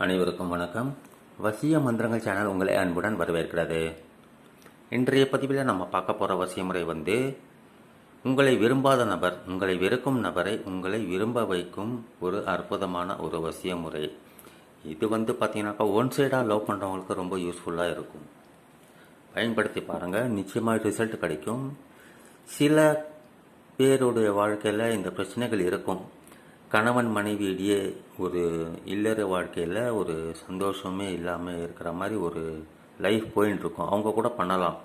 அனைவருக்கும் வணக்கம். வசிய மந்திரங்கள் சேனல் உங்களை அன்புடன் வரவேற்கிறது. இன்றைய பதிவில் நம்ம பார்க்க போகிற வசிய முறை உங்களை விரும்பாத நபர், உங்களை வெறுக்கும் நபரை உங்களை விரும்ப வைக்கும் ஒரு அற்புதமான ஒரு வசிய முறை. இது பார்த்தீங்கன்னாக்கா ஒன் சைடாக லவ் பண்ணுறவங்களுக்கு ரொம்ப யூஸ்ஃபுல்லாக இருக்கும். பயன்படுத்தி பாருங்கள், நிச்சயமாக ரிசல்ட் கிடைக்கும். சில பேருடைய வாழ்க்கையில் இந்த பிரச்சனைகள் இருக்கும். கணவன் மனைவியிடையே ஒரு இல்லற வாழ்க்கையில் ஒரு சந்தோஷமே இல்லாமல் இருக்கிற மாதிரி ஒரு லைஃப் போயின்னு இருக்கும். அவங்க கூட பண்ணலாம்.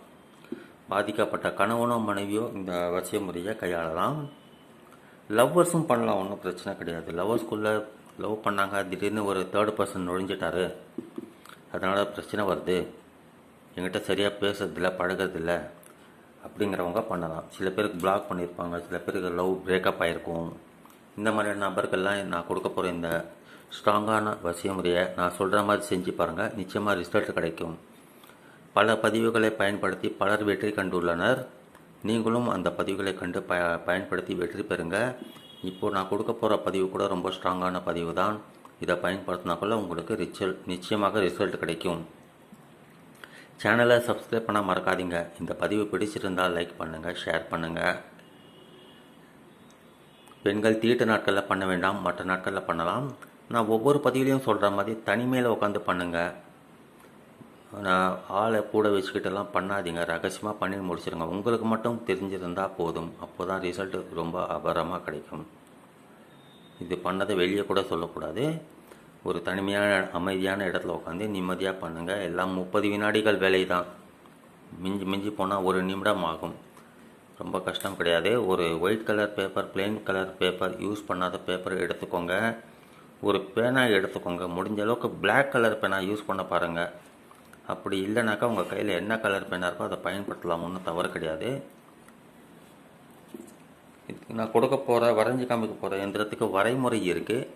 பாதிக்கப்பட்ட கணவனோ மனைவியோ இந்த வசிய முறையை கையாளலாம். லவ்வர்ஸும் பண்ணலாம், ஒன்றும் பிரச்சனை கிடையாது. லவ்வர்ஸ்குள்ளே லவ் பண்ணாங்க, திடீர்னு ஒரு தேர்ட் பர்சன் நுழைஞ்சிட்டாரு, அதனால் பிரச்சனை வருது, எங்கிட்ட சரியாக பேசுறதில்ல, பழகிறதில்ல அப்படிங்கிறவங்க பண்ணலாம். சில பேருக்கு பிளாக் பண்ணியிருப்பாங்க, சில பேருக்கு லவ் பிரேக்கப் ஆகிருக்கும். இந்த மாதிரியான நபர்கள்லாம் நான் கொடுக்க போகிற இந்த ஸ்ட்ராங்கான வசிய முறையை நான் சொல்கிற மாதிரி செஞ்சு பாருங்கள், நிச்சயமாக ரிசல்ட் கிடைக்கும். பல பதிவுகளை பயன்படுத்தி பலர் வெற்றி கண்டுள்ளனர். நீங்களும் அந்த பதிவுகளை கண்டு பயன்படுத்தி வெற்றி பெறுங்க. இப்போது நான் கொடுக்க போகிற பதிவு கூட ரொம்ப ஸ்ட்ராங்கான பதிவு தான். இதை பயன்படுத்தினாக்குள்ள உங்களுக்கு நிச்சயமாக ரிசல்ட் கிடைக்கும். சேனலை சப்ஸ்கிரைப் பண்ண மறக்காதீங்க. இந்த பதிவு பிடிச்சிருந்தால் லைக் பண்ணுங்கள், ஷேர் பண்ணுங்கள். பெண்கள் தீட்டு நாட்களில் பண்ண வேண்டாம், மற்ற நாட்களில் பண்ணலாம். நான் ஒவ்வொரு பதிவுலையும் சொல்கிற மாதிரி தனிமையில் உட்காந்து பண்ணுங்கள். நான் ஆளை கூட வச்சுக்கிட்டெல்லாம் பண்ணாதீங்க. ரகசியமாக பண்ணி முடிச்சிடுங்க. உங்களுக்கு மட்டும் தெரிஞ்சிருந்தால் போதும். அப்போ தான் ரிசல்ட் ரொம்ப அபாரமாக கிடைக்கும். இது பண்ணதை வெளியே கூட சொல்லக்கூடாது. ஒரு தனிமையான அமைதியான இடத்துல உட்காந்து நிம்மதியாக பண்ணுங்கள். எல்லாம் 30 வினாடிகள் வேலை தான். மிஞ்சி மிஞ்சி போனால் 1 நிமிடம் ஆகும். ரொம்ப கஷ்டம் கிடையாது. ஒரு white colour paper, plain colour paper, use பண்ணாத பேப்பர் எடுத்துக்கோங்க. ஒரு பேனா எடுத்துக்கோங்க. முடிஞ்ச அளவுக்கு பிளாக் கலர் பேனா யூஸ் பண்ண பாருங்கள். அப்படி இல்லைனாக்கா உங்கள் கையில் என்ன கலர் பேனா இருக்கோ அதை பயன்படுத்தலாம், ஒன்றும் தவறு கிடையாது. நான் கொடுக்க போகிற வரைஞ்சி காமிக்க போகிற எந்திரத்துக்கு வரைமுறை இருக்குது.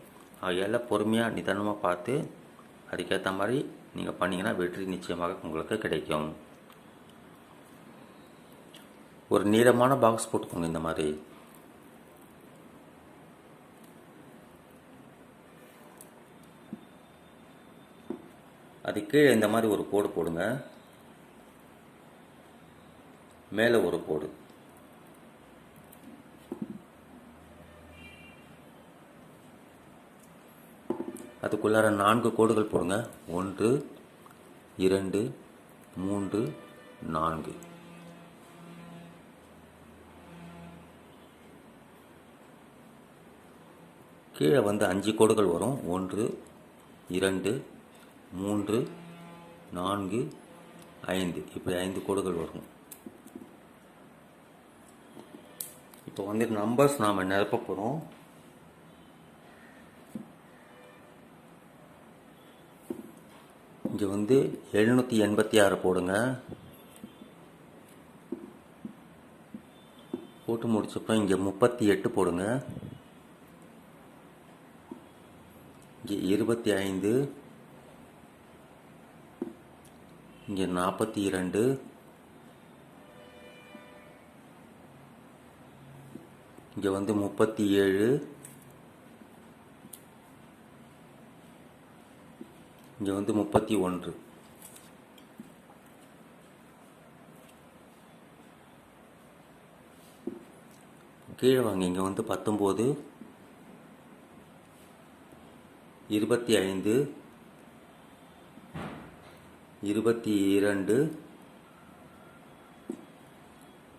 அதையெல்லாம் பொறுமையாக நிதானமாக பார்த்து அதுக்கேற்ற மாதிரி நீங்கள் பண்ணிங்கன்னா வெற்றி நிச்சயமாக உங்களுக்கு கிடைக்கும். ஒரு நீளமான பாக்ஸ் போட்டுக்கோங்க. இந்த மாதிரி அது கீழே இந்த மாதிரி ஒரு கோடு போடுங்க. மேலே ஒரு கோடு. அதுக்குள்ளார 4 கோடுகள் போடுங்க. 1 2 3 4. கீழே 5 கோடுகள் வரும். 1 2 3 4 5. இப்படி 5 கோடுகள் வரும். இப்போ நம்பர்ஸ் நாம் நிரப்ப போகிறோம். இங்கே 786 போடுங்க. போட்டு முடிச்சப்போ இங்கே 38 போடுங்க. இங்கே 25, இங்கே 42, இங்கே 37, இங்கே 31. கீழே வாங்க. இங்கே 19, 25, 22,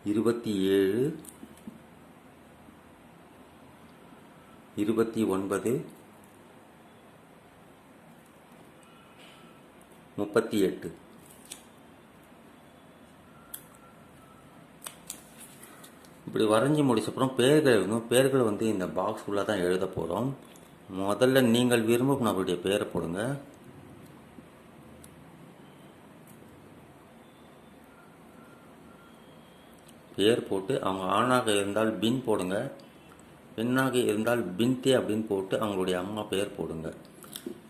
27, 29, 38. இப்படி வரைஞ்சி முடிச்சப்புறம் பேர்கள் இந்த பாக்ஸ்குள்ளே தான் எழுத போகிறோம். முதல்ல நீங்கள் விரும்பும் நபருடைய பேரை போடுங்க. பேர் போட்டு அவங்க ஆணாக இருந்தால் பின் போடுங்க, பெண்ணாக இருந்தால் பின்தே அப்படின்னு போட்டு அவங்களுடைய அம்மா பேர் போடுங்க.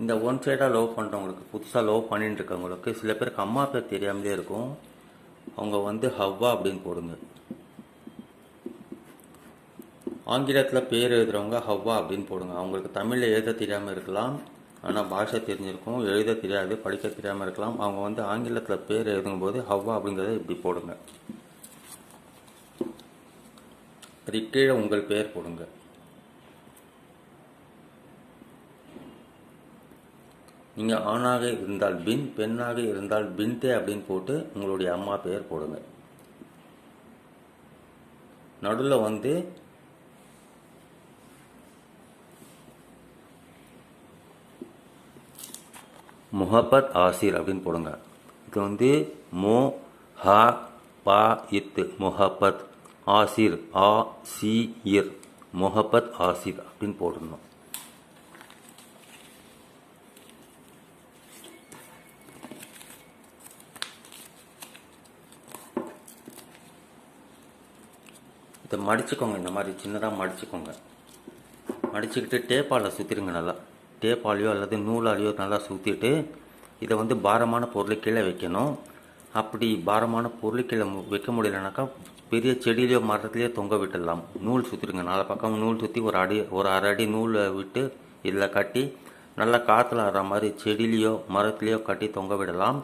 இந்த ஒன் சைடாக லவ் பண்ணுறவங்களுக்கு, புதுசாக லவ் பண்ணிட்டு இருக்கவங்களுக்கு சில பேருக்கு அம்மா பேர் தெரியாமலே இருக்கும். அவங்க ஹவ்வா அப்படின்னு போடுங்க. ஆங்கிலத்தில் பேர் எழுதுகிறவங்க ஹவ்வா அப்படின்னு போடுங்க. அவங்களுக்கு தமிழில் எழுத தெரியாமல் இருக்கலாம், ஆனால் பாஷை தெரிஞ்சிருக்கும், எழுத தெரியாது, படிக்க தெரியாமல் இருக்கலாம். அவங்க வந்து ஆங்கிலத்தில் பேர் எழுதும்போது ஹவ்வா அப்படிங்கிறத இப்படி போடுங்க. அது கீழே உங்கள் பெயர் போடுங்க. நீங்கள் ஆணாக இருந்தால் பின், பெண்ணாக இருந்தால் பின்தே அப்படின்னு போட்டு உங்களுடைய அம்மா பெயர் போடுங்க. நடுவில் வந்து முஹப்பத் ஆசிர் அப்படின்னு போடுங்க. இது வந்து மோ ஹா பா இத் முஹப்பத் ஆசிர் ஆ சி இர் முஹப்பத் ஆசிர் அப்படின்னு போடணும். இதை மடிச்சுக்கோங்க. இந்த மாதிரி சின்னதாக மடிச்சுக்கோங்க. மடிச்சுக்கிட்டு டேப்பால் சுற்றிடுங்க. நல்லா டேப்பாலையோ அல்லது நூலாலையோ நல்லா சுற்றிட்டு இதை வந்து பாரமான பொருளை கீழே வைக்கணும். அப்படி பாரமான பொருள் கீழே வைக்க முடியலனாக்கா பெரிய செடியிலையோ மரத்துலேயோ தொங்க விட்டுடலாம். நூல் சுற்றிடுங்க. 4 பக்கம் நூல் சுற்றி ஒரு அரை அடி நூலை விட்டு இதில் கட்டி நல்லா காற்றுல ஆடுற மாதிரி செடியிலையோ மரத்துலேயோ கட்டி தொங்க விடலாம்.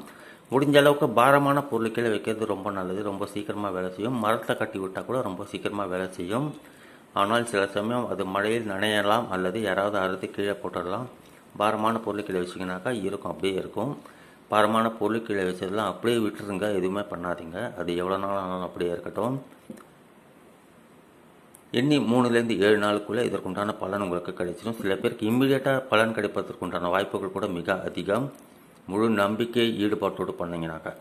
முடிஞ்ச அளவுக்கு பாரமான பொருள் கீழே வைக்கிறது ரொம்ப நல்லது. ரொம்ப சீக்கிரமாக வேலை செய்யும். மரத்தை கட்டி விட்டால் கூட ரொம்ப சீக்கிரமாக வேலை செய்யும். ஆனால் சில சமயம் அது மழையில் நனையலாம் அல்லது யாராவது அறுத்து கீழே போட்டுடலாம். பாரமான பொருள் கீழே வச்சிங்கனாக்கா இருக்கும், அப்படியே இருக்கும். பாரமான பொருள் கீழே வச்சதெல்லாம் அப்படியே விட்டுருங்க, எதுவுமே பண்ணாதீங்க. அது எவ்வளோ நாள் ஆனாலும் அப்படியே இருக்கட்டும். எண்ணி 3லேருந்து 7 நாளுக்குள்ளே இதற்குண்டான பலன் உங்களுக்கு கிடைச்சிடும். சில பேருக்கு இம்மிடியேட்டாக பலன் கிடைப்பதற்குண்டான வாய்ப்புகள் கூட மிக அதிகம். முழு நம்பிக்கை ஈடுபாட்டோடு பண்ணிங்கனாக்கா.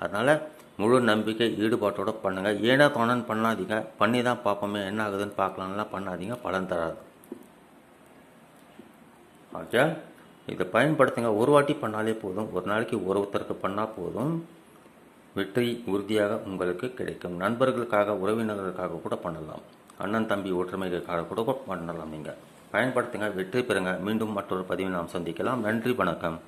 அதனால் முழு நம்பிக்கை ஈடுபாட்டோடு பண்ணுங்கள். ஏன்னா தோணன்னு பண்ணாதீங்க. பண்ணி தான் பார்ப்போமே என்ன ஆகுதுன்னு பார்க்கலாம்லாம் பண்ணாதீங்க, பலன் தராது. ஓகே, இதை பயன்படுத்துங்க. ஒரு வாட்டி பண்ணாலே போதும். ஒரு நாளைக்கு ஒருத்தருக்கு பண்ணால் போதும். வெற்றி உறுதியாக உங்களுக்கு கிடைக்கும். நண்பர்களுக்காக, உறவினர்களுக்காக கூட பண்ணலாம். அண்ணன் தம்பி ஒற்றுமைக்காக கூட பண்ணலாம். நீங்கள் பயன்படுத்துங்க, வெற்றி பெறுங்க. மீண்டும் மற்றொரு பதிவில் நாம் சந்திக்கலாம். நன்றி, வணக்கம்.